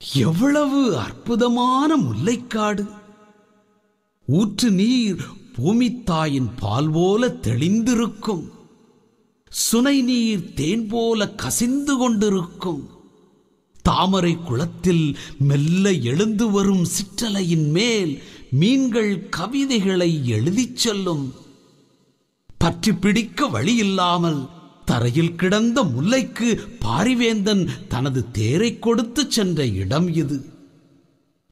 எவ்வளவு அற்புதமான முல்லைக்காடு! ஊற்று நீர் பூமித்தாயின் பால் போல தெளிந்திருக்கும். சுனை நீர் தேன் போல கசிந்து கொண்டிருக்கும். தாமரை குளத்தில் மெல்ல எழுந்து வரும் சிற்றலையின் மேல் மீன்கள் கவிதைகளை எழுதிச் செல்லும். பற்றி பிடிக்க வழியில்லாமல் தரையில் கிடந்த முல்லைக்கு பாரிவேந்தன் தனது தேரை கொடுத்து சென்ற இடம் இது.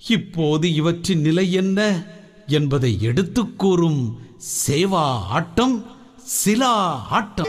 இப்போது இவற்றின் நிலை என்ன என்பதை எடுத்துக் கூறும் சேவா ஆட்டம் சிலா ஆட்டம்.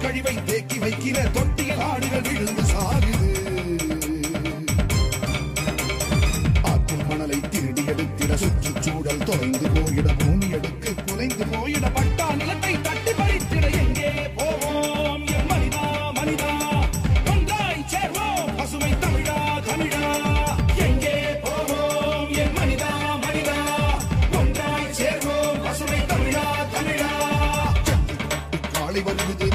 கழிவை தேக்கி வைக்கிற தொட்டியில் ஆடுகள் விழுந்து சாகுது. ஆற்றும் மணலை திருடி எடுத்திட சுற்றுச்சூழல் தொலைந்து போயிட பூமி எடுக்கு குலைந்து போயிட பட்டா நிலத்தை தட்டி பறித்திட எங்கே போவோம் என் மனிதா மனிதா ஒன்றாய் சேர்வோம் பசுமை தமிழா தமிழா. எங்கே போவோம் என் மனிதா மனிதா ஒன்றாய் சேர்வோம் பசுமை தமிழா தமிழா. காலை வருவது